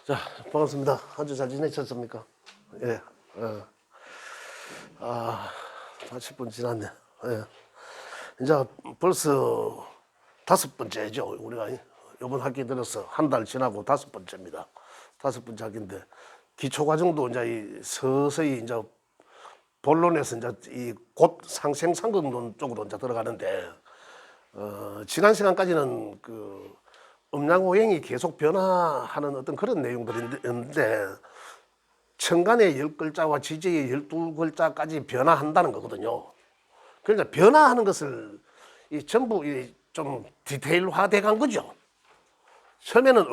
자, 반갑습니다. 한 주 잘 지내셨습니까? 예. 아, 40분 지났네. 예. 이제 벌써 5번째죠. 우리가 이번 학기 들어서 한 달 지나고 5번째입니다. 5번째 학기인데 기초 과정도 이제 서서히 이제 본론에서 이제 이 곧 상생 상극론 쪽으로 이제 들어가는데 지난 시간까지는 그 음양 오행이 계속 변화하는 어떤 그런 내용들인데 천간의 10글자와 지지의 12글자까지 변화한다는 거거든요. 그러니까 변화하는 것을 전부 좀 디테일화돼 간 거죠. 처음에는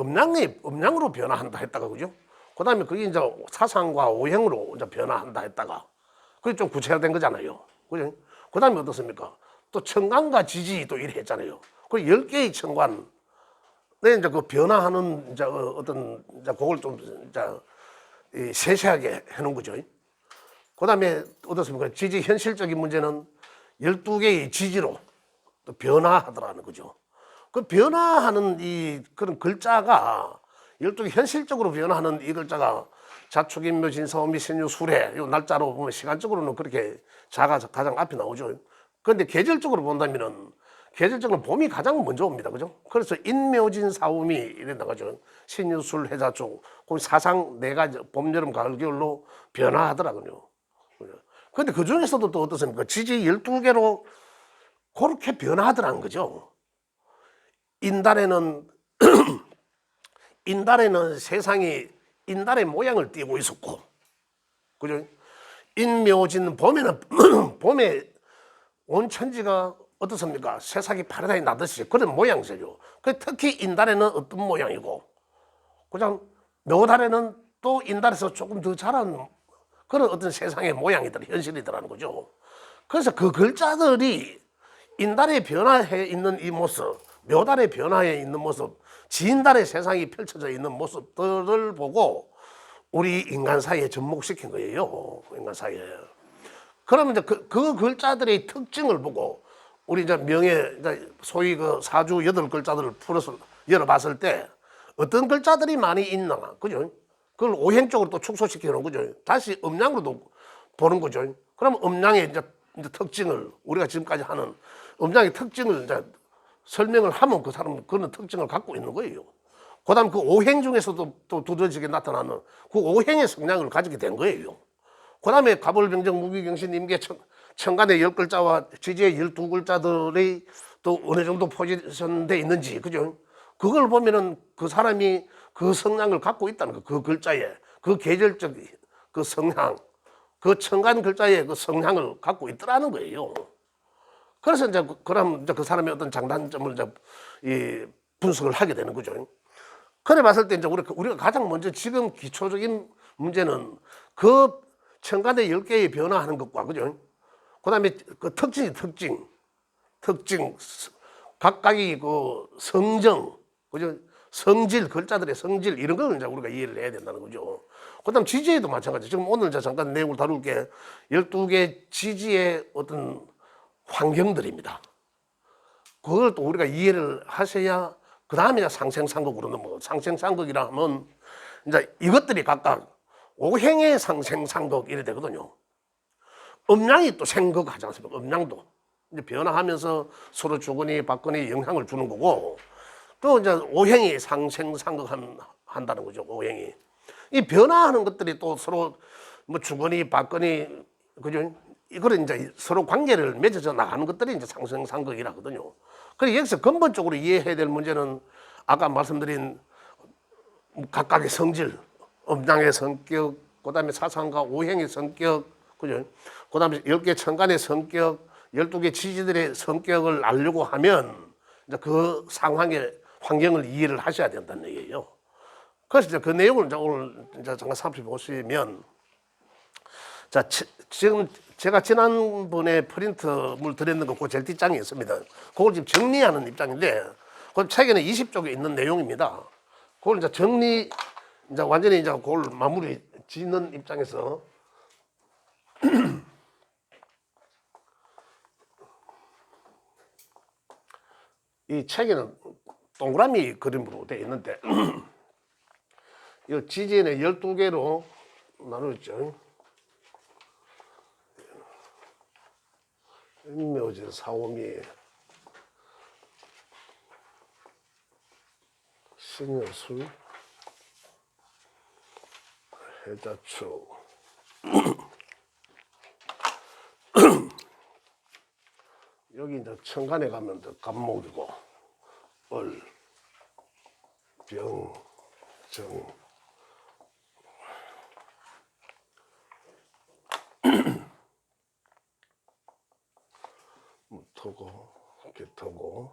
음양으로 변화한다 했다가 그죠? 그 다음에 그게 이제 사상과 오행으로 이제 변화한다 했다가 그게 좀 구체화된 거잖아요. 그죠? 그 다음에 어떻습니까? 또 천간과 지지 또 이래 했잖아요. 그 10개의 천간 네, 이제 그 변화하는 이제 어떤 이제 그걸 좀 이제 세세하게 해놓은 거죠. 그 다음에 어떻습니까? 지지 현실적인 문제는 12개의 지지로 또 변화하더라는 거죠. 그 변화하는 이 그런 글자가 12개 현실적으로 변화하는 이 글자가 자축인묘 진사오미 신유 수래 이 날짜로 보면 시간적으로는 그렇게 자가 가장 앞에 나오죠. 그런데 계절적으로 본다면은 계절적으로 봄이 가장 먼저 옵니다. 그죠? 그래서 인묘진 사오미 이래 나가죠. 신유술 해자쪽 그 사상 네 가지 봄, 여름, 가을, 겨울로 변화하더라고요. 근데 그 중에서도 또 어떻습니까? 지지 12개로 그렇게 변화하더라는 거죠. 인달에는 세상이 인달의 모양을 띠고 있었고, 그죠? 인묘진 봄에는 봄에 온 천지가 어떻습니까? 새싹이 파랗게 나듯이 그런 모양새죠. 그 특히 인달에는 어떤 모양이고, 그냥 묘달에는 또 인달에서 조금 더 자란 그런 어떤 세상의 모양이더라, 현실이더라는 거죠. 그래서 그 글자들이 인달에 변화해 있는 이 모습, 묘달에 변화해 있는 모습, 진달의 세상이 펼쳐져 있는 모습들을 보고 우리 인간 사이에 접목시킨 거예요. 인간 사이에. 그러면 이제 그 글자들의 특징을 보고 우리 이제 명예, 소위 그 사주 8글자들을 풀어서 열어봤을 때 어떤 글자들이 많이 있나, 그죠? 그걸 오행 쪽으로 또 축소시켜 놓은 거죠. 다시 음양으로도 보는 거죠. 그럼 음양의 이제 특징을 우리가 지금까지 하는 음양의 특징을 이제 설명을 하면 그 사람은 그런 특징을 갖고 있는 거예요. 그다음 그 오행 중에서도 또 두드러지게 나타나는 그 오행의 성향을 가지게 된 거예요. 그다음에 가벌병정 무기경신 임계 천간의 10글자와 지지의 12글자들이 또 어느 정도 포지션돼 있는지 그죠? 그걸 보면은 그 사람이 그 성향을 갖고 있다는 거. 그 글자에 그 계절적 그 성향, 그 천간 글자의 그 성향을 갖고 있더라는 거예요. 그래서 이제 그럼 이제 그 사람의 어떤 장단점을 이제 이 분석을 하게 되는 거죠. 그래 봤을 때 이제 우리가 가장 먼저 지금 기초적인 문제는 그 천간의 10개의 변화하는 것과 그죠? 그다음에 그 특징 각각의 그 성정 그죠? 성질 글자들의 성질 이런 걸 이제 우리가 이해를 해야 된다는 거죠. 그다음 지지에도 마찬가지. 지금 오늘 이제 잠깐 내용을 다룰 게 12개 지지의 어떤 환경들입니다. 그걸 또 우리가 이해를 하셔야 그 다음에 상생상극으로 넘어가. 상생상극이라 하면 이제 이것들이 각각 오행의 상생상극 이래 되거든요. 음양이 또 생극하지 않습니까? 음양도 이제 변화하면서 서로 주거니 받거니 영향을 주는 거고 또 이제 오행이 상생상극 한다는 거죠. 오행이 이 변화하는 것들이 또 서로 뭐 주거니 받거니 그죠? 이거를 이제 서로 관계를 맺어져 나가는 것들이 이제 상생상극이라거든요. 그래서 여기서 근본적으로 이해해야 될 문제는 아까 말씀드린 각각의 성질, 음양의 성격, 그다음에 사상과 오행의 성격, 그죠? 그다음에 10개 천간의 성격, 12개 지지들의 성격을 알려고 하면 이제 그 상황의 환경을 이해를 하셔야 된다는 얘기예요. 그래서 이제 그 내용을 이제 오늘 이제 잠깐 살펴보시면 자, 지금 제가 지난번에 프린트물 드렸는 거 그 제일 뒷장에 있습니다. 그걸 지금 정리하는 입장인데, 그 책에는 20쪽에 있는 내용입니다. 그걸 이제 이제 완전히 이제 그걸 마무리 짓는 입장에서 이 책에는 동그라미 그림으로 되어 있는데 이 지지에는 12개로 나누었죠. 인묘진, 사오미, 신여술, 해자축, 여기 이제 천간에 가면 갑목이고 을, 병, 정, 무토고, 기토고,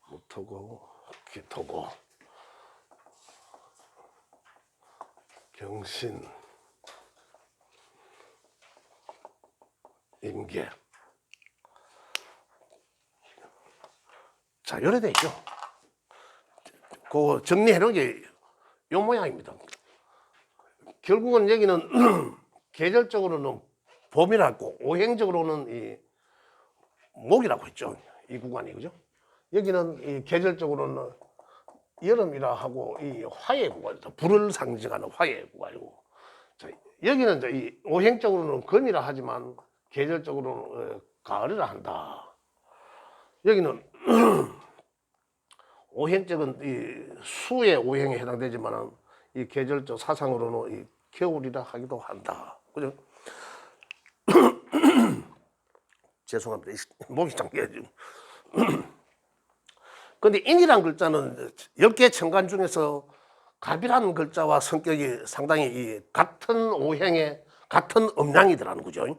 무토고, 기토고, 경신, 임계. 자, 요래 돼 있죠. 그 정리해 놓은 게 요 모양입니다. 결국은 여기는 계절적으로는 봄이라고, 오행적으로는 이 목이라고 했죠. 이 구간이, 그죠? 여기는 이 계절적으로는 여름이라 하고 이 화의 구간이죠. 불을 상징하는 화의 구간이고. 자, 여기는 이제 이 오행적으로는 금이라 하지만 계절적으로는 가을이라 한다. 여기는 오행적은 이 수의 오행에 해당되지만 이 계절적 사상으로는 이 겨울이라 하기도 한다. 그죠? 죄송합니다. 목이 잠겨가지고. 근데 인이란 글자는 10개 천간 중에서 갑이라는 글자와 성격이 상당히 이 같은 오행의 같은 음양이더라는 거죠.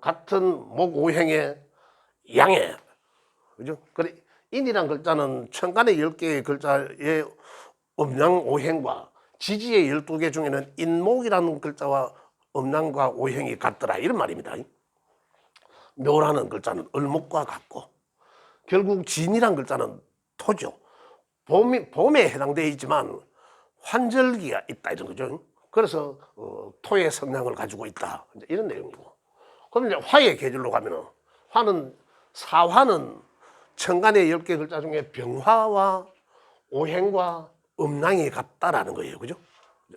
같은 목 오행의 양해. 그죠? 그래, 인이란 글자는 천간의 10개의 글자의 음양 오행과 지지의 12개 중에는 인목이라는 글자와 음양과 오행이 같더라. 이런 말입니다. 묘라는 글자는 을목과 같고, 결국 진이란 글자는 토죠. 봄에 해당되어 있지만 환절기가 있다 이런 거죠. 그래서 토의 성향을 가지고 있다 이런 내용이고. 그럼 이제 화의 계절로 가면은 사화는 천간의 10개 글자 중에 병화와 오행과 음양이 같다라는 거예요. 그죠?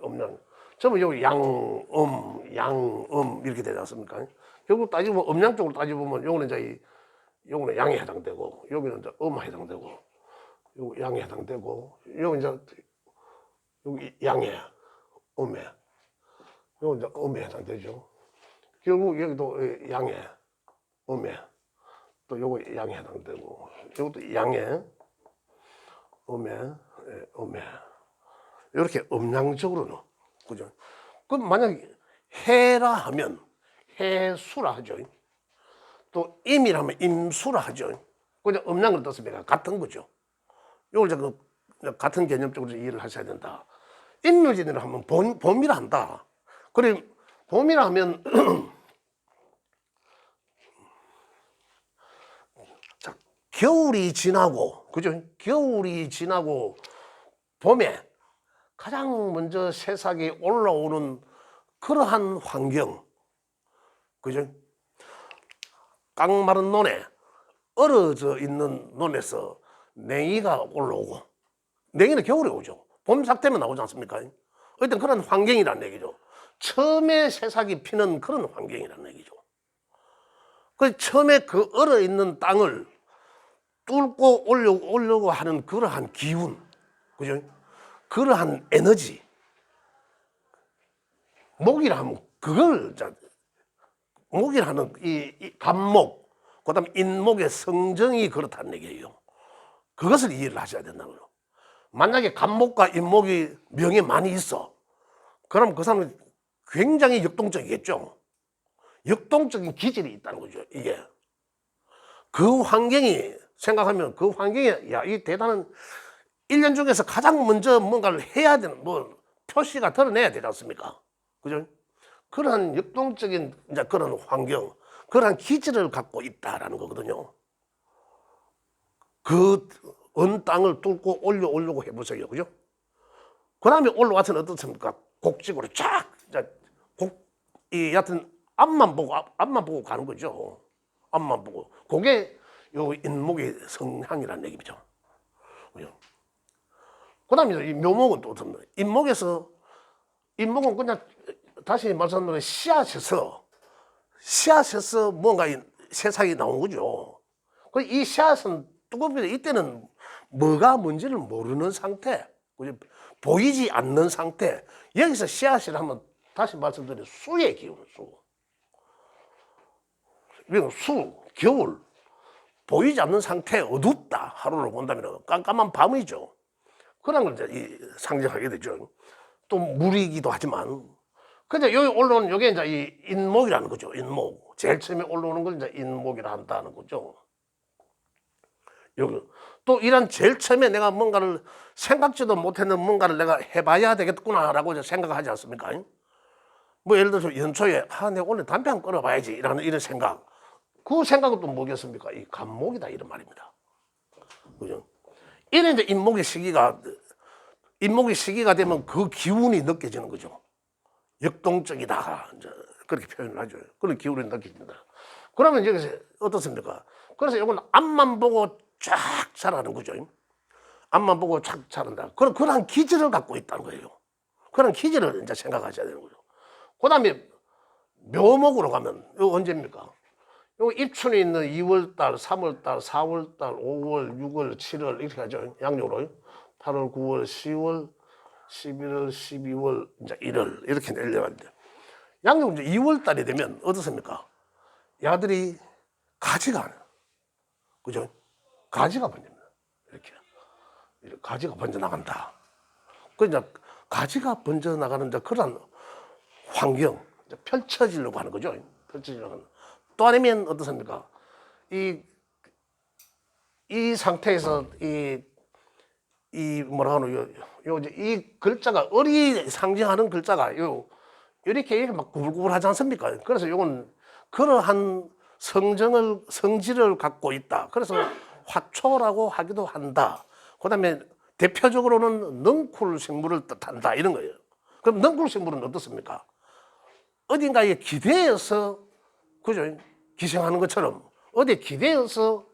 음양. 전부 여기 양음 이렇게 되지 않습니까? 결국 따지고 음양 쪽으로 따지보면 요거는 이제 요거는 양에 해당되고, 여기는 이제 음에 해당되고, 요거 양에 해당되고, 요거 이제 여기 양에, 음에, 요거 이제 음에 해당되죠. 결국 여기도 양에, 음에, 또 요거 양에 해당되고, 요것도 양에, 음에, 음에. 이렇게 음양적으로는, 그죠? 그럼 만약에 해라 하면 해수라 하죠. 또 임이라면 임수라 하죠. 그냥 음양을 떴습니다. 같은 거죠. 이걸 같은 개념적으로 이해를 하셔야 된다. 임묘진이라 하면 봄이라 한다. 그래, 봄이라 하면 자, 겨울이 지나고, 그죠? 겨울이 지나고 봄에 가장 먼저 새싹이 올라오는 그러한 환경, 그죠? 깡마른 논에 얼어져 있는 논에서 냉이가 올라오고, 냉이는 겨울에 오죠. 봄 삭 되면 나오지 않습니까? 어떤 그런 환경이라는 얘기죠. 처음에 새싹이 피는 그런 환경이라는 얘기죠. 그 처음에 그 얼어 있는 땅을 뚫고 오려고 하는 그러한 기운, 그죠? 그러한 에너지. 목이라 하면 그걸, 목이라는 이 간목, 그 다음에 인목의 성정이 그렇다는 얘기예요. 그것을 이해를 하셔야 된다는 거예요. 만약에 간목과 인목이 명에 많이 있어. 그럼 그 사람은 굉장히 역동적이겠죠. 역동적인 기질이 있다는 거죠, 이게. 그 환경이, 생각하면 그 환경이, 야, 이 대단한 1년 중에서 가장 먼저 뭔가를 해야 되는, 표시가 드러내야 되지 않습니까? 그죠? 그런 역동적인 이제 그런 환경, 그런 기질을 갖고 있다라는 거거든요. 그 언 땅을 뚫고 올려오려고 해보세요. 그죠? 그 다음에 올라와서는 어떻습니까? 곡직으로 쫙, 여하튼 앞만 보고 가는 거죠. 앞만 보고. 그게 요 인목의 성향이라는 얘기죠. 그 다음에 이 묘목은 또 어떻습니까? 인목은 그냥 다시 말씀드리면 씨앗에서 뭔가 세상이 나온 거죠. 이 씨앗은 뚜껑비도 이때는 뭐가 뭔지를 모르는 상태, 보이지 않는 상태. 여기서 씨앗이라 하면 다시 말씀드리면 수의 기운, 겨울. 보이지 않는 상태, 어둡다. 하루로 본다면 깜깜한 밤이죠. 그런 걸 이제 상징하게 되죠. 또 물이기도 하지만. 근데 여기 올라오는 요게 이제 이 인목이라는 거죠. 인목. 제일 처음에 올라오는 걸 이제 인목이라 한다는 거죠. 여기. 또 이런 제일 처음에 내가 뭔가를 생각지도 못했는 뭔가를 내가 해봐야 되겠구나라고 이제 생각하지 않습니까? 뭐 예를 들어서 연초에, 내가 오늘 담배 한 끊어봐야지. 이런 생각. 그 생각은 또 뭐겠습니까? 이 간목이다. 이런 말입니다. 그죠? 이래 이제 인목의 시기가 되면 그 기운이 느껴지는 거죠. 역동적이다. 이제 그렇게 표현을 하죠. 그런 기운이 느껴진다. 그러면 여기서 어떻습니까? 그래서 이건 앞만 보고 쫙 자라는 거죠. 앞만 보고 쫙 자란다. 그런 기질을 갖고 있다는 거예요. 그런 기질을 이제 생각하셔야 되는 거죠. 그 다음에 묘목으로 가면, 이거 언제입니까? 요 입춘이 있는 2월달, 3월달, 4월달, 5월, 6월, 7월 이렇게 하죠. 양력으로 8월, 9월, 10월, 11월, 12월, 이제 1월 이렇게 내려가는데 양력 이제 2월달이 되면 어떻습니까? 야들이 가지가 안 해요. 그죠? 가지가 번집니다. 이렇게 가지가 번져 나간다. 그 이제 가지가 번져 나가는 그런 환경 펼쳐지려고 하는 거죠. 펼쳐지려고 하는. 또 아니면 어떻습니까? 이 상태에서 뭐라 하노, 이 글자가 상징하는 글자가 이렇게 막 구불구불하지 않습니까? 그래서 이건 그러한 성질을 갖고 있다. 그래서 화초라고 하기도 한다. 그 다음에 대표적으로는 넝쿨 식물을 뜻한다. 이런 거예요. 그럼 넝쿨 식물은 어떻습니까? 어딘가에 기대어서, 그죠? 기생하는 것처럼 어디에 기대어서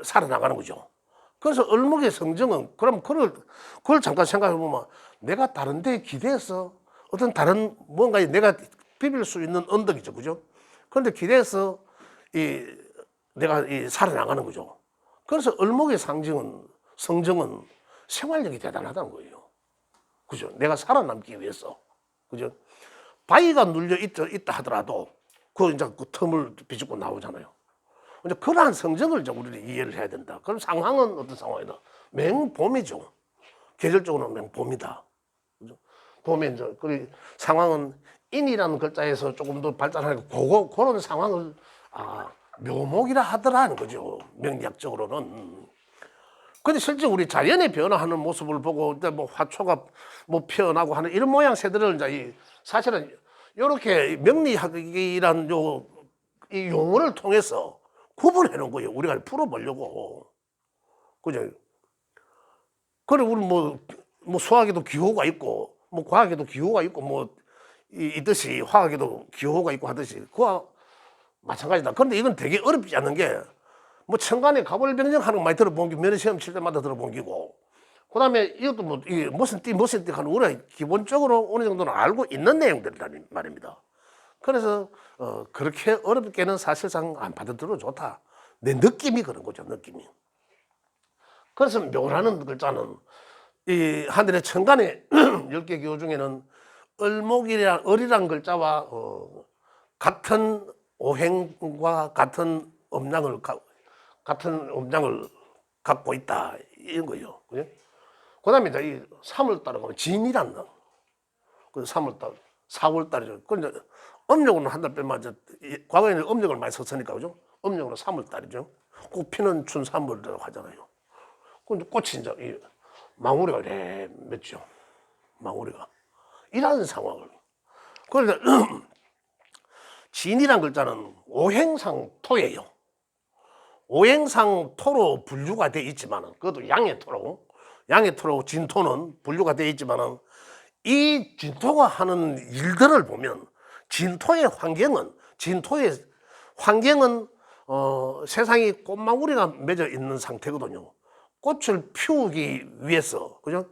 살아나가는 거죠. 그래서 을목의 성정은 그럼 그걸 잠깐 생각해 보면 내가 다른 데에 기대어서 어떤 다른 뭔가에 내가 비빌 수 있는 언덕이죠. 그죠? 그런데 기대어서 내가 살아나가는 거죠. 그래서 을목의 성정은 생활력이 대단하다는 거예요. 그죠? 내가 살아남기 위해서. 그죠? 바위가 눌려 있다 하더라도 이제 그 틈을 비집고 나오잖아요. 이제 그러한 성정을 이제 우리는 이해를 해야 된다. 그럼 상황은 어떤 상황이다? 맹봄이죠. 계절적으로는 맹봄이다. 그죠? 봄에 이제 그 상황은 인이라는 글자에서 조금 더 발달하고 그런 상황을 묘목이라 하더라는 거죠. 명리학적으로는. 근데 실제 우리 자연의 변화하는 모습을 보고 뭐 화초가 뭐 피어나고 하는 이런 모양 새들을 이제 사실은 이렇게 명리학이란 이 용어를 통해서 구분해 놓은 거예요. 우리가 풀어보려고. 그죠? 그래, 우리 뭐 수학에도 기호가 있고, 뭐 과학에도 기호가 있고, 뭐 있듯이 화학에도 기호가 있고 하듯이 그와 마찬가지다. 그런데 이건 되게 어렵지 않은 게 뭐 천간에 가벌병정하는 거 많이 들어본 게 면허시험 칠 때마다 들어본 기고, 그 다음에 이것도 뭐 무슨 띠 하는 우리가 기본적으로 어느 정도는 알고 있는 내용들이란 말입니다. 그래서 그렇게 어렵게는 사실상 안 받아들여 좋다. 내 느낌이 그런 거죠. 느낌이. 그래서 묘라는 글자는 이 하늘의 천간의 10개 기호 중에는 을이란 글자와 같은 오행과 같은 음양을 갖고 있다. 이런 거예요. 그죠? 그 다음에 이 3월달에 가면 진이란 날. 그 3월달, 4월달이죠. 그런데 음력으로는 한 달 빼면 과거에는 음력을 많이 썼으니까, 그죠? 음력으로 3월달이죠. 꽃 피는 춘삼월이라고 하잖아요. 근데 꽃이 이제 망우리가 이래 맺죠. 망우리가. 이라는 상황을. 그런데 진이란 글자는 오행상 토예요. 오행상 토로 분류가 되어 있지만은, 그것도 양의 토로 진토는 분류가 되어 있지만은, 이 진토가 하는 일들을 보면 진토의 환경은 세상이 꽃망울이가 맺어 있는 상태거든요. 꽃을 피우기 위해서, 그죠?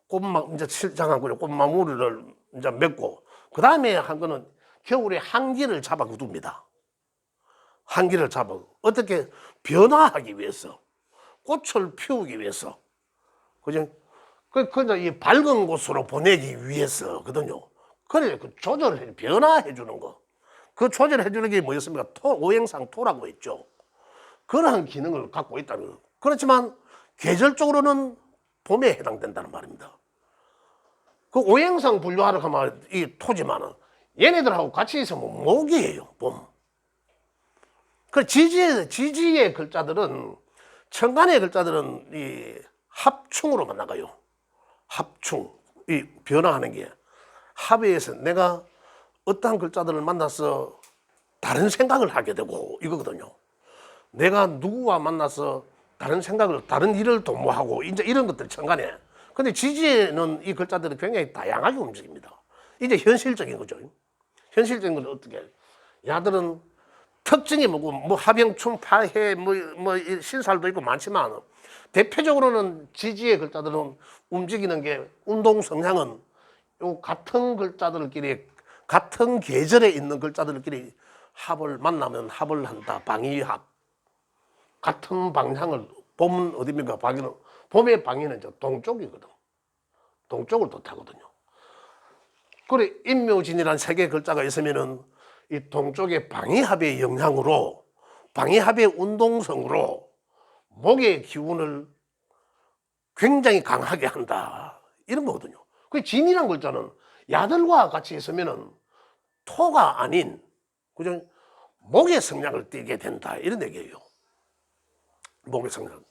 꽃막 이제 실장하고 꽃마무리를 이제 맺고, 그 다음에 한 거는 겨울에 한기를 잡아 둡니다. 한기를 잡아 어떻게 변화하기 위해서, 꽃을 피우기 위해서, 그죠? 이제 이 밝은 곳으로 보내기 위해서거든요. 그래, 그 조절해, 변화해 주는 거. 그 조절해 주는 게 뭐였습니까? 오행상 토라고 했죠. 그러한 기능을 갖고 있다는 거. 그렇지만 계절적으로는 봄에 해당된다는 말입니다. 그 오행상 분류하러 가면 이 토지만은 얘네들하고 같이 있으면 목이에요, 봄. 그 지지의 글자들은, 천간의 글자들은 이 합충으로만 나가요. 합충, 이 변화하는 게 합에서 내가 어떠한 글자들을 만나서 다른 생각을 하게 되고 이거거든요. 내가 누구와 만나서 다른 생각을, 다른 일을 도모하고 이제 이런 것들 천간에. 근데 지지에는 이 글자들이 굉장히 다양하게 움직입니다. 이제 현실적인 거죠. 현실적인 건 어떻게? 야들은 특징이 뭐고, 뭐 합영충, 파해, 뭐 신살도 있고 많지만 대표적으로는 지지의 글자들은 움직이는 게 운동 성향은 요 같은 글자들끼리 같은 계절에 있는 글자들끼리 합을 만나면 합을 한다. 방위합. 같은 방향을, 봄은 어디입니까? 방위는, 봄의 방위는 저 동쪽이거든. 동쪽을 뜻하거든요. 그래, 인묘진이라는 세 개의 글자가 있으면은 이 동쪽의 방위합의 영향으로, 방위합의 운동성으로 목의 기운을 굉장히 강하게 한다. 이런 거거든요. 그 진이란 글자는 야들과 같이 있으면은 토가 아닌, 그죠? 목의 성향을 띠게 된다. 이런 얘기예요. 목의 성향.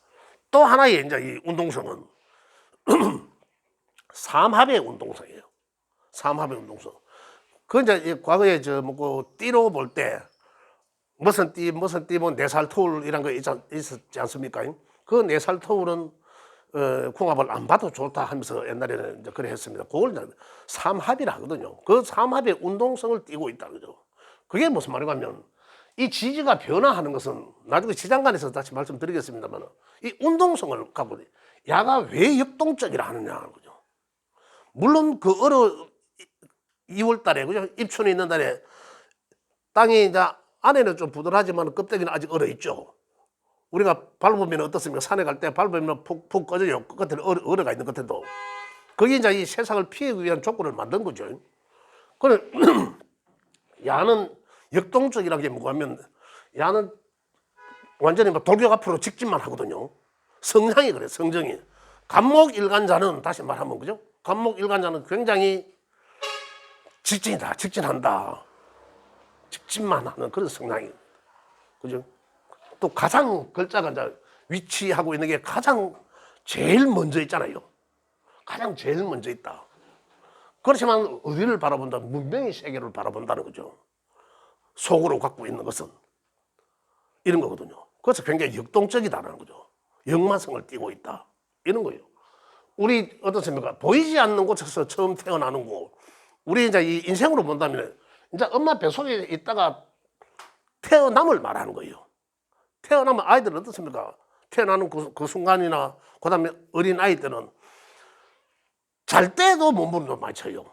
또 하나의 이제 이 운동성은 삼합의 운동성이에요. 삼합의 운동성. 그 이제 과거에 저 뭐 띠로 볼 때 무슨 띠 뭐 네살터울 이런 거 있었지 않습니까? 그 네살터울은 궁합을 안 봐도 좋다 하면서 옛날에는 이제 그래 했습니다. 그걸 이제 삼합이라 하거든요. 그 삼합의 운동성을 띠고 있다 그죠. 그게 무슨 말이냐면 이 지지가 변화하는 것은 나중에 지장간에서 다시 말씀드리겠습니다만 이 운동성을 갖고, 야가 왜 역동적이라 하느냐 그죠. 물론 그 2월 달에, 그죠? 입춘이 있는 달에 땅이 이제 안에는 좀 부드러하지만 껍데기는 아직 얼어 있죠. 우리가 밟으면 어떻습니까? 산에 갈 때 밟으면 푹 꺼져요. 끝에 얼어가 있는 끝에도. 그게 이제 이 세상을 피하기 위한 조건을 만든 거죠. 그래, 야는 역동적이라는 게 뭐냐면, 야는 완전히 뭐 돌격 앞으로 직진만 하거든요. 성향이 그래, 성정이. 간목일간자는 다시 말하면, 그죠? 간목일간자는 굉장히 직진이다, 직진한다. 직진만 하는 그런 성향이. 그죠? 또 가장 글자가 이제 위치하고 있는 게 가장 제일 먼저 있잖아요. 가장 제일 먼저 있다. 그렇지만 어디를 바라본다? 문명의 세계를 바라본다는 거죠. 속으로 갖고 있는 것은 이런 거거든요. 그래서 굉장히 역동적이다는 거죠. 역마성을 띠고 있다. 이런 거예요. 우리 어떻습니까? 보이지 않는 곳에서 처음 태어나는 거. 우리 이제 이 인생으로 본다면 이제 엄마 뱃속에 있다가 태어남을 말하는 거예요. 태어나면 아이들은 어떻습니까? 태어나는 그 순간이나 그다음에 어린 아이 때는 잘 때도 몸부림을 많이 쳐요.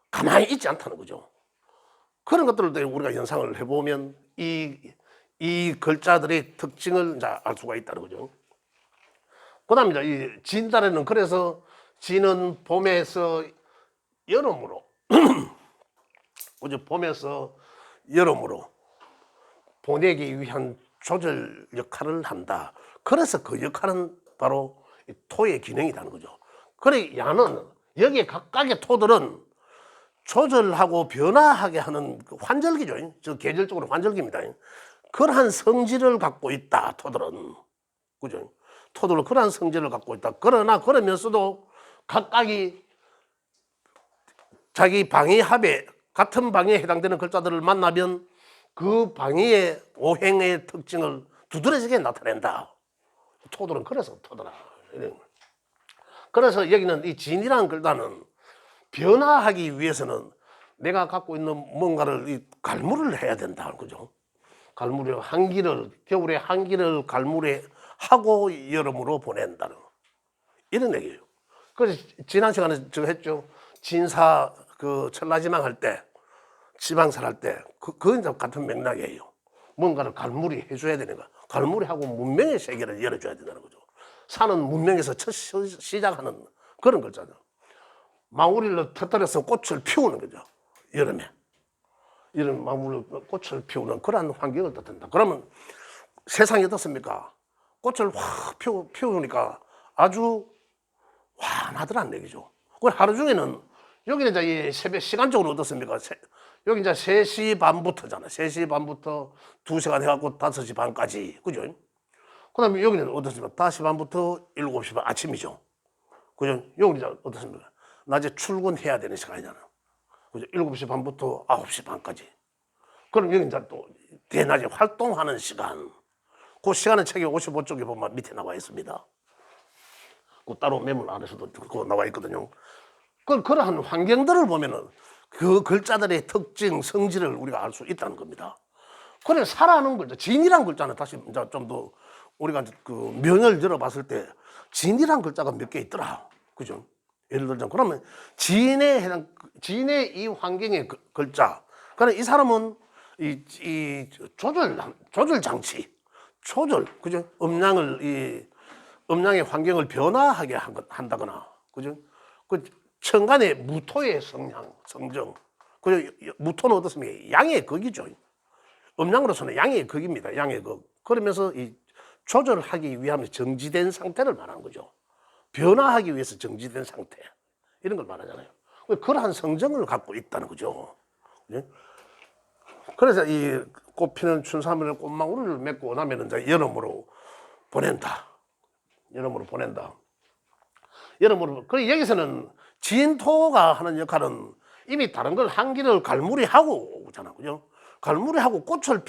가만히 있지 않다는 거죠. 그런 것들을 우리가 연상을 해보면 이 글자들의 특징을 이제 알 수가 있다는 거죠. 그다음에 이제 이 진달에는 그래서 진은 봄에서 여름으로 봄에서 여름으로 보내기 위한 조절 역할을 한다. 그래서 그 역할은 바로 토의 기능이라는 거죠. 그래, 야는 여기에 각각의 토들은 조절하고 변화하게 하는 그 환절기죠. 저 계절적으로 환절기입니다. 그러한 성질을 갖고 있다, 토들은. 그죠? 토들은 그러한 성질을 갖고 있다. 그러나 그러면서도 각각이 자기 방위합에, 같은 방위에 해당되는 글자들을 만나면 그 방위의 오행의 특징을 두드러지게 나타낸다. 토들은 그래서 토더라. 그래서 여기는 이 진이라는 글자는 변화하기 위해서는 내가 갖고 있는 뭔가를 이 갈무리를 해야 된다는 거죠. 갈무리, 한기를, 겨울에 한기를 갈무리 하고 여름으로 보낸다는 이런 얘기예요. 그래서 지난 시간에 저 했죠. 진사 그 천라지망 할 때, 지방살 할 때, 그건 같은 맥락이에요. 뭔가를 갈무리 해줘야 되는 거야. 갈무리하고 문명의 세계를 열어줘야 된다는 거죠. 산은 문명에서 첫 시작하는 그런 글자죠. 망우리를 터뜨려서 꽃을 피우는 거죠. 여름에. 이런 망우리 꽃을 피우는 그런 환경을 뜻한다. 그러면 세상이 어떻습니까? 꽃을 확 피우니까 아주 환하더란 얘기죠. 그 하루 중에는 여기는 이제 이 새벽 시간적으로 어떻습니까? 여기 이제 3시 반부터잖아. 3시 반부터 2시간 해갖고 5시 반까지. 그죠? 그 다음에 여기는 어떻습니까? 5시 반부터 7시 반 아침이죠. 그죠? 여기는 이제 어떻습니까? 낮에 출근해야 되는 시간이잖아. 그죠? 7시 반부터 9시 반까지. 그럼 여기 이제 또 대낮에 활동하는 시간. 그 시간은 책에 55쪽에 보면 밑에 나와 있습니다. 그 따로 매물 안에서도 그거 나와 있거든요. 그러한 환경들을 보면은 그 글자들의 특징, 성질을 우리가 알 수 있다는 겁니다. 그래, 살아는 글자, 진이란 글자는 다시 이제 좀 더 우리가 그 면을 열어봤을 때 진이란 글자가 몇 개 있더라. 그죠? 예를 들자면 그러면 진의 이 환경의 글자. 그래, 이 사람은 이 조절 장치, 그죠? 음량의 환경을 변화하게 한다거나, 그죠? 그 천간의 무토의 성정. 그죠? 무토는 어떻습니까? 양의 극이죠. 음량으로서는 양의 극입니다. 양의 극. 그러면서 이 조절하기 위하면 정지된 상태를 말하는 거죠. 변화하기 위해서 정지된 상태. 이런 걸 말하잖아요. 그러한 성정을 갖고 있다는 거죠. 그래서 이 꽃피는 춘삼일 꽃망울을 맺고 나면 이제 여름으로 보낸다. 그래, 여기서는 진토가 하는 역할은 이미 다른 걸 한기를 갈무리하고 오잖아. 그죠? 갈무리하고 꽃을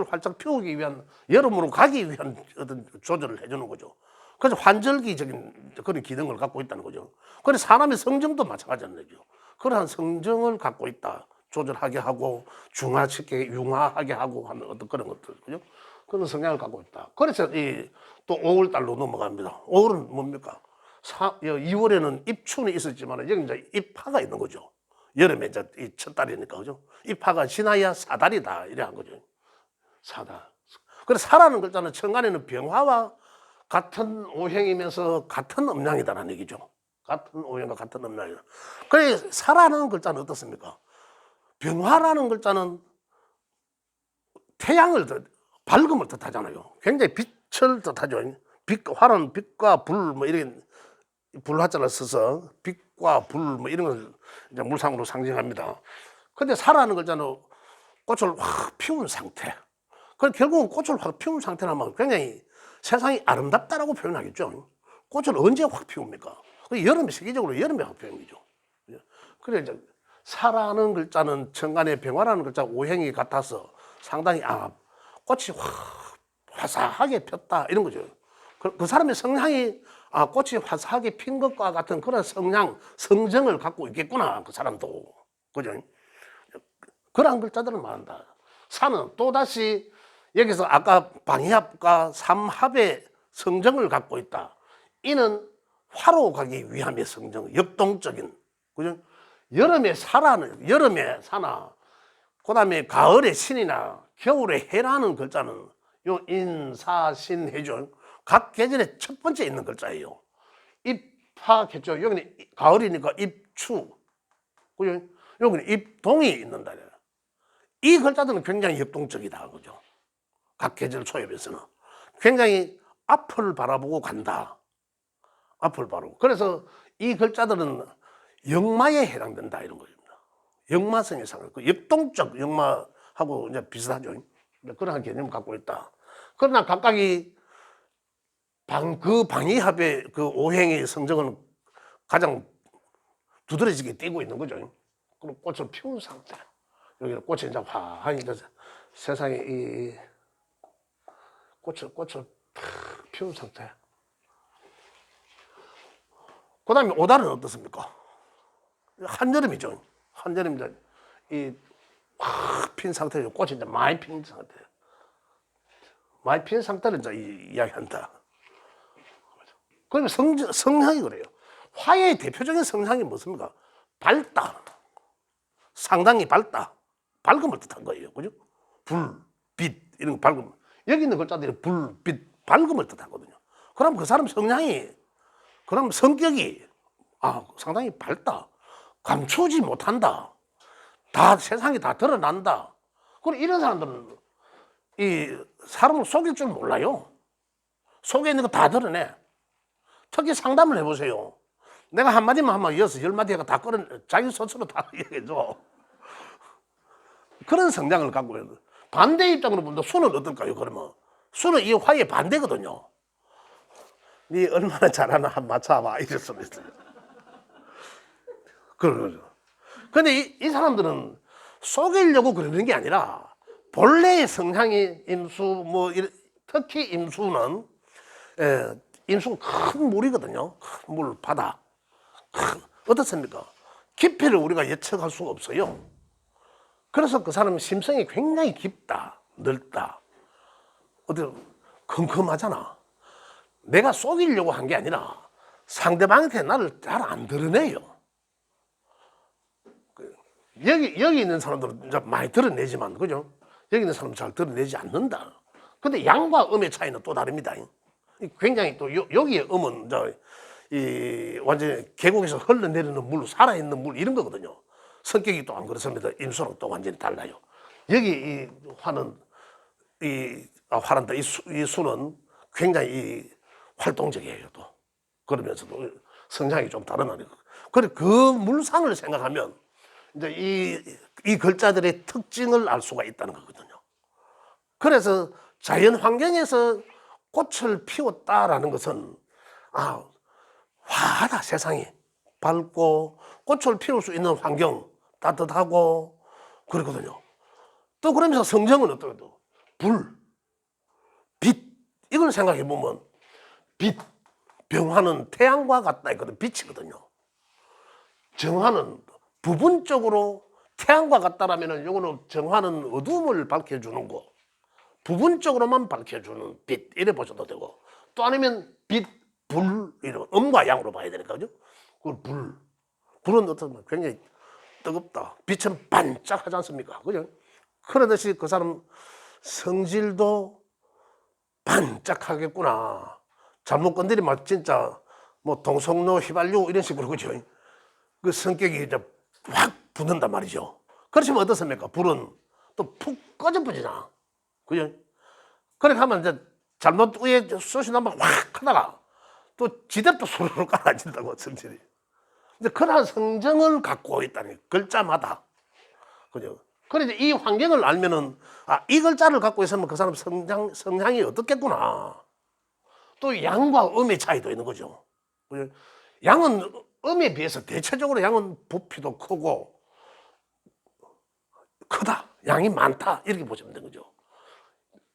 활짝 피우기 위한, 여름으로 가기 위한 어떤 조절을 해주는 거죠. 그래서 환절기적인 그런 기능을 갖고 있다는 거죠. 그래서 사람의 성정도 마찬가지라는 거죠. 그러한 성정을 갖고 있다. 조절하게 하고, 융화하게 하고 하는 어떤 그런 것들. 그죠? 그런 성향을 갖고 있다. 그래서 또 5월달로 넘어갑니다. 5월은 뭡니까? 2월에는 입춘이 있었지만 여기 이제 입하가 있는 거죠. 여름에 이제 이 첫 달이니까, 그죠? 입하가 지나야 사달이다. 이래 한 거죠. 사달. 그래서 사라는 글자는 천간에는 병화와 같은 오행이면서 같은 음양이다라는 얘기죠. 같은 오행과 같은 음양이다. 그래, 사라는 글자는 어떻습니까? 병화라는 글자는 태양을 밝음을 뜻하잖아요. 굉장히 빛을 뜻하죠. 화는 빛과 불, 뭐 이런 불화자를 써서 빛과 불, 뭐 이런 걸 이제 물상으로 상징합니다. 근데 사라는 글자는 꽃을 확 피운 상태. 그 결국은 꽃을 확 피운 상태라면 굉장히 세상이 아름답다라고 표현하겠죠. 꽃을 언제 확 피웁니까? 여름에, 세계적으로 여름에 확 피우죠. 그래, 이제 사라는 글자는 천간에 병화라는 글자 오행이 같아서 상당히 꽃이 확 화사하게 폈다 이런 거죠. 그 사람의 성향이 꽃이 화사하게 핀 것과 같은 그런 성정을 갖고 있겠구나, 그 사람도. 그죠? 그러한 글자들을 말한다. 산은 또다시 여기서 아까 방위합과 삼합의 성정을 갖고 있다. 이는 화로 가기 위함의 성정, 역동적인. 그죠? 여름에 사나, 그 다음에 가을의 신이나 겨울의 해라는 글자는 요 인사신해죠. 각 계절의 첫 번째 있는 글자예요. 입하겠죠. 여기는 가을이니까 입추. 그죠? 여기는 입동이 있는다. 이 글자들은 굉장히 역동적이다. 그죠? 각 계절 초엽에서는. 굉장히 앞을 바라보고 간다. 앞을 바라보고. 그래서 이 글자들은 역마에 해당된다. 이런 겁니다. 역마성의 상을. 그 역동적 역마하고 이제 비슷하죠. 그런 개념을 갖고 있다. 그러나 각각이 그 방위합의 그 오행의 성정은 가장 두드러지게 띄고 있는 거죠. 그럼 꽃을 피운 상태. 여기는 꽃이 이제 화하니 세상에 이 꽃을 탁 피운 상태. 그 다음에 5달은 어떻습니까? 한여름이죠. 한여름인데 이 확 핀 상태죠. 꽃이 이제 많이 핀 상태. 많이 핀 상태를 이제 이야기한다. 그러면 성향이 그래요. 화의 대표적인 성향이 무엇입니까? 밝다. 상당히 밝다. 밝음을 뜻한 거예요. 그죠? 불, 빛, 이런 거 밝음. 여기 있는 글자들이 불, 빛, 밝음을 뜻하거든요. 그럼 그 사람 성향이, 그럼 성격이, 상당히 밝다. 감추지 못한다. 세상이 다 드러난다. 그럼 이런 사람들은 이 사람을 속일 줄 몰라요. 속에 있는 거 다 드러내. 특히 상담을 해보세요. 내가 한마디만 하면 이어서 10마디 해가 다 자기 스스로 다 얘기해줘. 그런 성향을 갖고 있는. 반대 입장으로 보면 수는 어떨까요? 그러면 수는 이 화의 반대거든요. 네 얼마나 잘하나 한번 맞춰봐 이랬습니다. 그런데 이 사람들은 속이려고 그러는 게 아니라 본래의 성향이 특히 임수는 임수는 큰 물이거든요. 큰 물, 바다. 어떻습니까? 깊이를 우리가 예측할 수가 없어요. 그래서 그 사람은 심성이 굉장히 깊다, 넓다. 컴컴하잖아. 내가 속이려고 한 게 아니라 상대방한테 나를 잘 안 드러내요. 여기 있는 사람들은 이제 많이 드러내지만, 그죠? 여기 있는 사람은 잘 드러내지 않는다. 근데 양과 음의 차이는 또 다릅니다. 굉장히 또 여기의 음은 완전히 계곡에서 흘러내리는 물, 살아있는 물 이런 거거든요. 성격이 또 안 그렇습니다. 임수랑 또 완전히 달라요. 여기 이 화는 이 수는 굉장히 활동적이에요. 또 그러면서도 성향이 좀 다르나요. 그래 그 물상을 생각하면 이제 이 글자들의 특징을 알 수가 있다는 거거든요. 그래서 자연 환경에서 꽃을 피웠다라는 것은 화하다. 세상이 밝고 꽃을 피울 수 있는 환경 따뜻하고 그렇거든요. 또 그러면서 성정은 어떠해도 불, 빛 이걸 생각해 보면 빛, 병화는 태양과 같다 했거든. 빛이거든요. 정화는 부분적으로 태양과 같다라면은 요거는 정화는 어둠을 밝혀주는 거, 부분적으로만 밝혀주는 빛 이래 보셔도 되고, 또 아니면 빛, 불 이런 음과 양으로 봐야 되니까 그죠? 그 불은 어떤 굉장히 뜨겁다. 빛은 반짝하지 않습니까? 그죠? 그러듯이 그 사람 성질도 반짝하겠구나. 잘못 건드리면 진짜 뭐 동성로 휘발유 이런 식으로 그죠? 그 성격이 이제 확 붙는단 말이죠. 그렇지만 어떻습니까? 불은 또 푹 꺼져버리잖아. 그죠? 그렇게 하면 이제 잘못 위에 쏘시 나면 확 하다가 또 지대로 또 수르르 깔아진다고 성질이. 이제 그러한 성정을 갖고 있다니 글자마다. 그죠? 그래서 이 환경을 알면은 이 글자를 갖고 있으면 그 사람 성향이 어떻겠구나. 또 양과 음의 차이도 있는 거죠. 그죠? 양은 음에 비해서 대체적으로 양은 부피도 크고 크다, 양이 많다 이렇게 보시면 되는 거죠.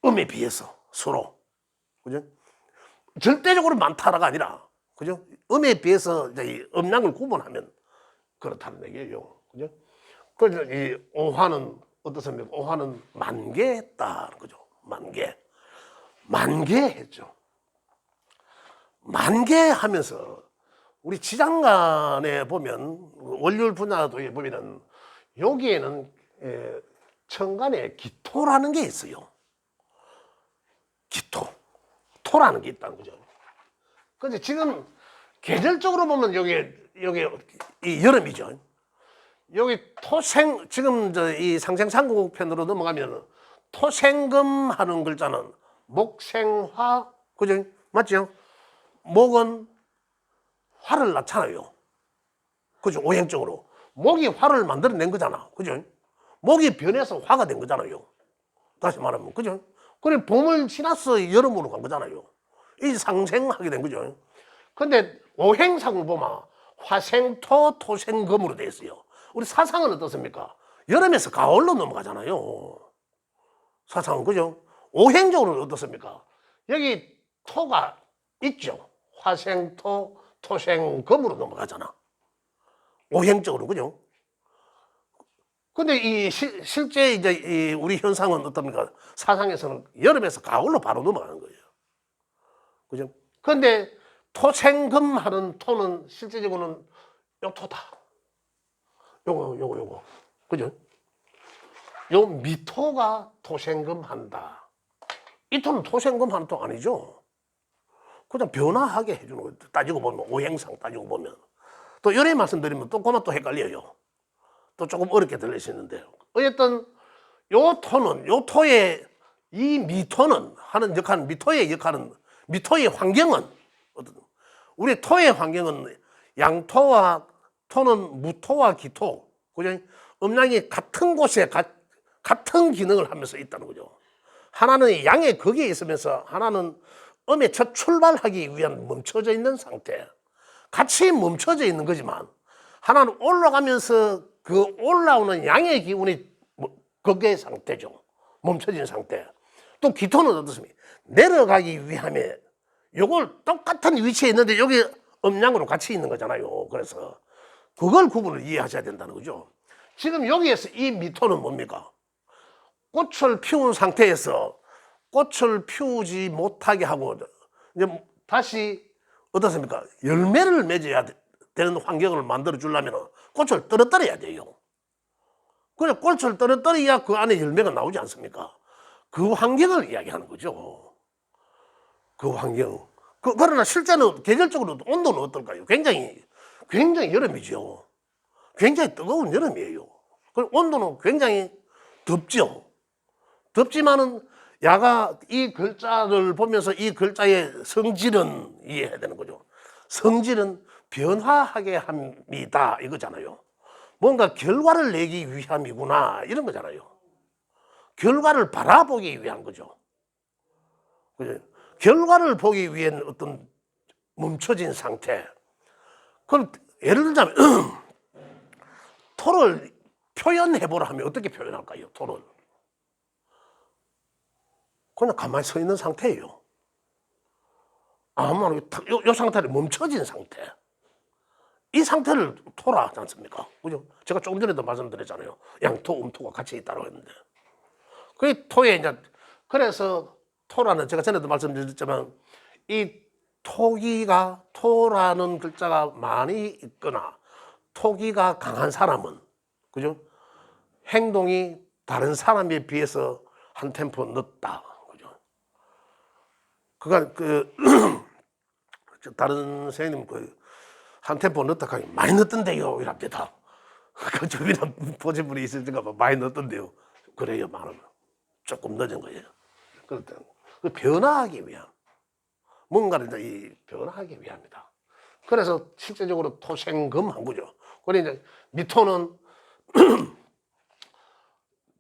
음에 비해서 서로. 그죠? 절대적으로 많다가 아니라, 그죠? 음에 비해서 이제 이 음량을 구분하면 그렇다는 얘기예요. 그죠? 그래서 이 오화는 어떻습니까? 오화는 만개했다는 거죠. 만개했죠. 만개하면서 우리 지장간에 보면 원률 분야도에 보면은 여기에는 천간에 기토라는 게 있어요. 기토. 토라는 게 있다는 거죠. 근데 지금 계절적으로 보면 여기 이 여름이죠. 여기 토생, 지금 이 상생상국 편으로 넘어가면 토생금 하는 글자는 목생화, 그죠? 맞죠? 목은 화를 낳잖아요. 그죠? 오행적으로. 목이 화를 만들어낸 거잖아. 그죠? 목이 변해서 화가 된 거잖아요. 다시 말하면. 그죠? 그래, 봄을 지나서 여름으로 간 거잖아요. 이 상생하게 된 거죠. 근데 오행상을 보면 화생토, 토생금으로 되어 있어요. 우리 사상은 어떻습니까? 여름에서 가을로 넘어가잖아요. 사상은. 그죠? 오행적으로는 어떻습니까? 여기 토가 있죠. 화생토, 토생금으로 넘어가잖아. 오행적으로. 그죠? 근데 실제 이제 우리 현상은 어떻습니까? 사상에서는 여름에서 가을로 바로 넘어가는 거예요. 그죠? 근데 토생금하는 토는 실제적으로는 요 토다. 요거. 그죠? 요 미토가 토생금한다. 이 토는 토생금하는 토 아니죠? 그냥 변화하게 해주는 거예요. 따지고 보면, 오행상 따지고 보면. 또 이래 말씀드리면 또 그만 또 헷갈려요. 또 조금 어렵게 들릴 수 있는데요. 어쨌든 요 토는, 요 토의 이 미토는 하는 역할은, 미토의 역할은, 미토의 환경은, 우리 토의 환경은 양토와 토는 무토와 기토, 그죠? 음양이 같은 곳에 같은 기능을 하면서 있다는 거죠. 하나는 양의 거기에 있으면서 하나는 음의 첫 출발하기 위한 멈춰져 있는 상태. 같이 멈춰져 있는 거지만 하나는 올라가면서 그 올라오는 양의 기운이 거기의 상태죠. 멈춰진 상태. 또 기토는 어떻습니까? 내려가기 위함에 요걸 똑같은 위치에 있는데 여기 음양으로 같이 있는 거잖아요. 그래서 그걸 구분을 이해하셔야 된다는 거죠. 지금 여기에서 이 미토는 뭡니까? 꽃을 피운 상태에서 꽃을 피우지 못하게 하고 이제 다시 어떻습니까? 열매를 맺어야 되는 환경을 만들어 주려면 꽃을 떨어뜨려야 돼요. 그래 꽃을 떨어뜨려야 그 안에 열매가 나오지 않습니까? 그 환경을 이야기하는 거죠. 그 환경. 그러나 실제는 계절적으로 온도는 어떨까요? 굉장히 여름이죠. 굉장히 뜨거운 여름이에요. 그리고 온도는 굉장히 덥죠. 덥지만은 야가 이 글자를 보면서 이 글자의 성질은 이해해야 되는 거죠. 성질은 변화하게 합니다. 이거잖아요. 뭔가 결과를 내기 위함이구나. 이런 거잖아요. 결과를 바라보기 위한 거죠. 그죠? 결과를 보기 위한 어떤 멈춰진 상태. 그럼 예를 들자면 토를 표현해보라 하면 어떻게 표현할까요? 토를. 그냥 가만히 서 있는 상태예요. 아무나 요 상태를 멈춰진 상태. 이 상태를 토라 하지 않습니까? 그죠? 제가 조금 전에도 말씀드렸잖아요. 양토, 음토가 같이 있다고 했는데. 그 토에 이제, 그래서 토라는 제가 전에도 말씀드렸지만, 이 토라는 글자가 많이 있거나, 토기가 강한 사람은, 그죠? 행동이 다른 사람에 비해서 한 템포 늦다. 그죠? 다른 선생님, 한 템포 늦다 하면 많이 늦던데요. 이랍니다. 그 주변에 보신 분이 있으니까 많이 늦던데요. 그래요, 말하면. 조금 늦은 거예요. 그렇다. 그 변화하기 위함. 뭔가를 이제 변화하기 위함이다. 그래서 실제적으로 토생금한 거죠. 그래 이제 미토는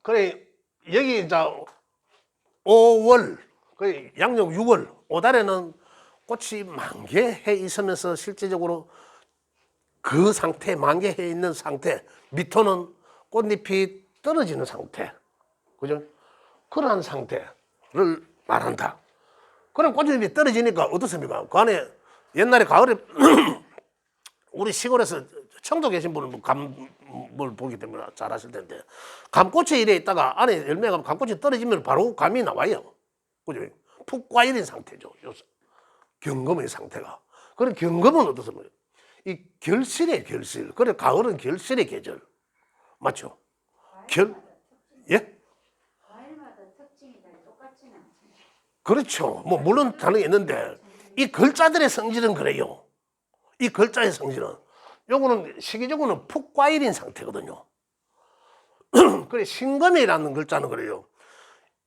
그래 여기 이제 5월 그래 양력 6월 5달에는 꽃이 만개해 있으면서 실제적으로 그 상태 만개해 있는 상태 미토는 꽃잎이 떨어지는 상태 그죠? 그러한 상태를 말한다. 그럼 꽃잎이 떨어지니까 어떻습니까? 그 안에 옛날에 가을에 우리 시골에서 청도 계신 분은 감을 보기 때문에 잘 아실 텐데 감꽃에 이래 있다가 안에 열매가 감꽃이 떨어지면 바로 감이 나와요. 그죠? 푹 과일인 상태죠. 경금의 상태가. 그런 경금은 어떻습니까? 이 결실의 결실. 그래 가을은 결실의 계절. 맞죠? 예? 과일마다 특징이 다 똑같지는 않습니다. 그렇죠. 뭐 물론 다른 게 있는데 이 글자들의 성질은 그래요. 이 글자의 성질은 요거는 시기적으로는 푹과일인 상태거든요. 그래 신금이라는 글자는 그래요.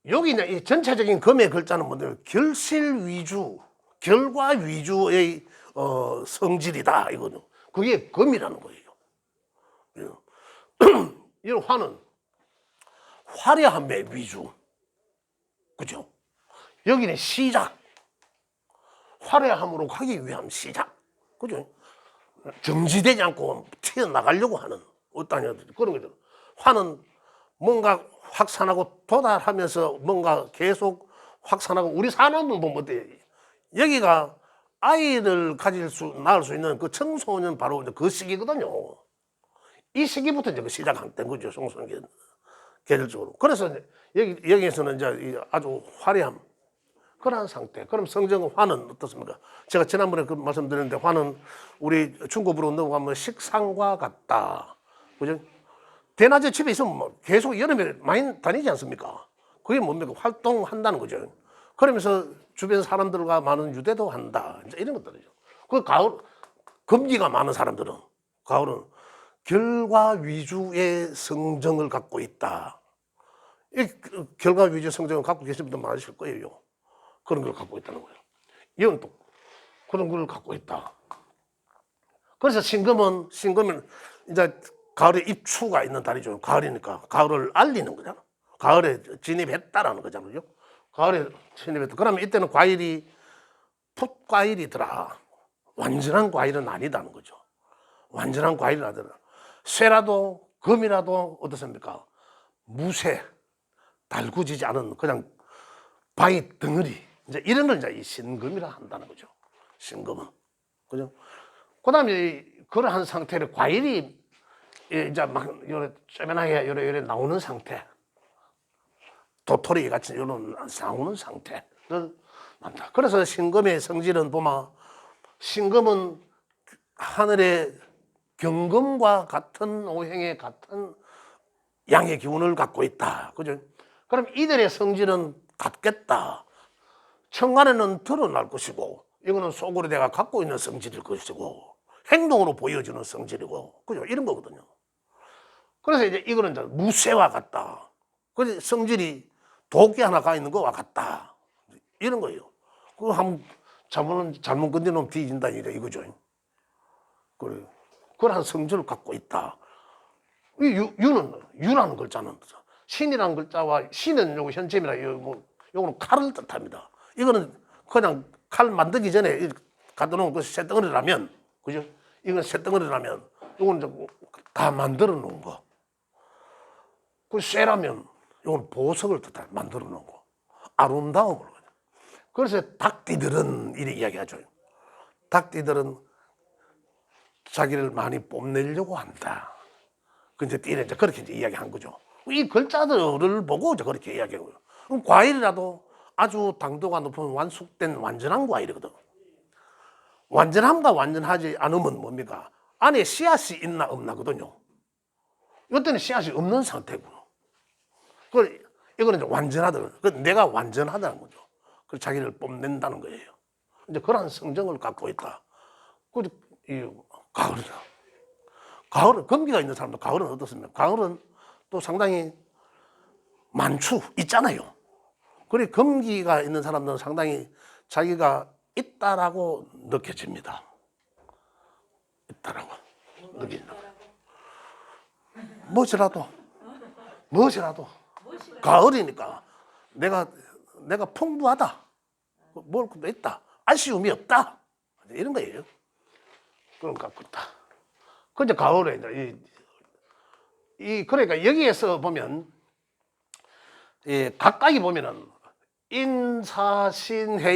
여기 이 전체적인 금의 글자는 뭐냐면 결실 위주, 결과 위주의 성질이다 이거는. 그게 금이라는 거예요. 이 화는 화려함의 위주, 그죠? 여기는 시작, 화려함으로 가기 위한 시작, 그죠? 정지되지 않고 튀어나가려고 하는 어떠냐 그런 거죠. 화는 뭔가 확산하고 도달하면서 뭔가 계속 확산하고 우리 산업은 보면 어때요? 여기가 아이를 낳을 수 있는 그 청소년 바로 그 시기거든요. 이 시기부터 이제 시작된 거죠. 송선기 계절적으로. 그래서 여기에서는 이제 이 아주 화려함 그러한 상태. 그럼 성정 화는 어떻습니까? 제가 지난번에 그 말씀드렸는데 화는 우리 중국으로 넘어가면 식상과 같다. 그죠? 대낮에 집에 있으면 뭐 계속 여름에 많이 다니지 않습니까? 그게 뭡니까? 활동한다는 거죠. 그러면서 주변 사람들과 많은 유대도 한다. 이제 이런 것들이죠. 그 가을, 금기가 많은 사람들은, 가을은 결과 위주의 성정을 갖고 있다. 이 결과 위주의 성정을 갖고 계신 분들 많으실 거예요. 그런 걸 갖고 있다는 거예요. 이건 또 그런 걸 갖고 있다. 그래서 신금은 이제 가을에 입추가 있는 달이죠. 가을이니까 가을을 알리는 거잖아. 가을에 진입했다라는 거잖아요. 가을에 진입했다. 그러면 이때는 과일이 풋과일이더라. 완전한 과일은 아니다는 거죠. 완전한 과일은 아니더라. 쇠라도 금이라도 어떻습니까? 무쇠, 달구지지 않은 그냥 바위 덩어리. 이제 이런 걸 이제 이 신금이라 한다는 거죠. 신금은. 그죠? 그 다음에 그러한 상태를 과일이 이제 막 요래 쪼면하게 요래 나오는 상태. 도토리 같이 요런 나오는 상태를 만다. 그래서 신금의 성질은 보면 신금은 하늘의 경금과 같은 오행의 같은 양의 기운을 갖고 있다. 그죠? 그럼 이들의 성질은 같겠다. 천간에는 드러날 것이고, 이거는 속으로 내가 갖고 있는 성질일 것이고, 행동으로 보여주는 성질이고, 그죠? 이런 거거든요. 그래서 이제 이거는 이제 무쇠와 같다. 그래서 성질이 도끼 하나 가 있는 거와 같다. 이런 거예요. 그거 잘못 건드리면 뒤진다, 이거죠. 그래요. 그러한 성질을 갖고 있다. 이 유라는 글자는 신이라는 글자와 신은 요거 현재입니다. 요거는 칼을 뜻합니다. 이거는 그냥 칼 만들기 전에 갖다 놓은 그 쇳덩어리라면, 그죠? 이건 쇳덩어리라면, 요거는 다 만들어 놓은 거. 그 쇠라면, 요건 보석을 뜻해 만들어 놓은 거. 아름다움으로. 그래서 닭띠들은 이렇게 이야기하죠. 닭띠들은 자기를 많이 뽐내려고 한다. 그 이제 띠는 이제 그렇게 이제 이야기한 거죠. 이 글자들을 보고 이제 그렇게 이야기하고요. 그럼 과일이라도 아주 당도가 높은 완숙된 완전한 과일이거든. 완전함과 완전하지 않으면 뭡니까? 안에 씨앗이 있나 없나거든요. 이때는 씨앗이 없는 상태고. 이거는 이제 완전하다. 내가 완전하다는 거죠. 그 자기를 뽐낸다는 거예요. 이제 그런 성정을 갖고 있다. 이 가을이다. 가을은 금기가 있는 사람도 가을은 어떻습니까? 가을은 또 상당히 만추 있잖아요. 그리고 금기가 있는 사람들은 상당히 자기가 있다라고 느껴집니다. 있다라고 느낀다. 무엇이라도 가을이니까 내가 풍부하다. 뭘 있다. 아쉬움이 없다. 이런 거예요. 그런 것 갖고 있다. 근데 가을에 이제 그러니까 여기에서 보면 각각이 보면은 인사신해의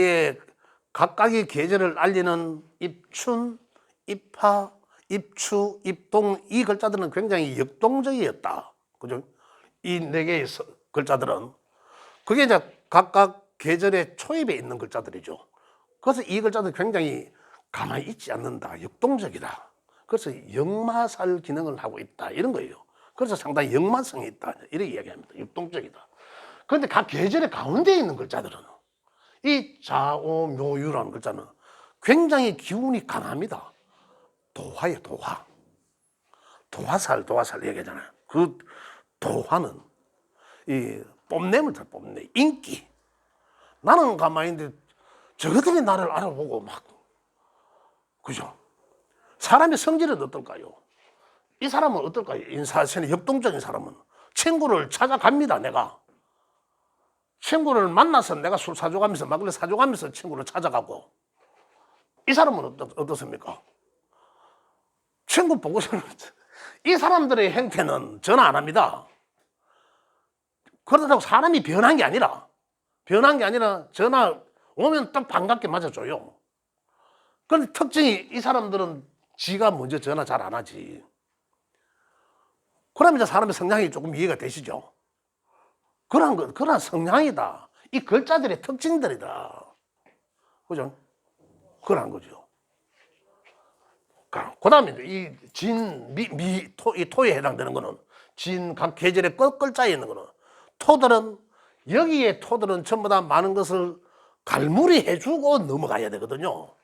각각의 계절을 알리는 입춘, 입하, 입추, 입동 이 글자들은 굉장히 역동적이었다. 그죠? 이 네 개의 글자들은 그게 이제 각각 계절의 초입에 있는 글자들이죠. 그래서 이 글자들 굉장히 가만히 있지 않는다. 역동적이다. 그래서 역마살 기능을 하고 있다. 이런 거예요. 그래서 상당히 역마성이 있다. 이렇게 이야기합니다. 역동적이다. 그런데 각 계절의 가운데 있는 글자들은 이 자오묘유라는 글자는 굉장히 기운이 강합니다. 도화예요, 도화. 도화살 얘기하잖아요. 그 도화는 이 뽐냄을 잘 뽐내. 인기. 나는 가만히 있는데 저것들이 나를 알아보고 막, 그죠? 사람의 성질은 어떨까요? 이 사람은 어떨까요? 인사선의 역동적인 사람은 친구를 찾아갑니다. 내가 친구를 만나서 내가 술 사줘가면서 막걸리 사줘가면서 친구를 찾아가고, 이 사람은 어떻습니까? 친구 보고서는 이 사람들의 행태는 전화 안 합니다. 그렇다고 사람이 변한 게 아니라 전화 오면 딱 반갑게 맞아줘요. 그런데 특징이 이 사람들은 지가 먼저 전화 잘 안 하지. 그러면 이제 사람의 성향이 조금 이해가 되시죠? 그런 성향이다. 이 글자들의 특징들이다. 그죠? 그런 거죠. 그 다음에 이 진, 이 토에 해당되는 거는 진, 각 계절의 글자에 있는 거는 여기에 토들은 전부 다 많은 것을 갈무리 해주고 넘어가야 되거든요.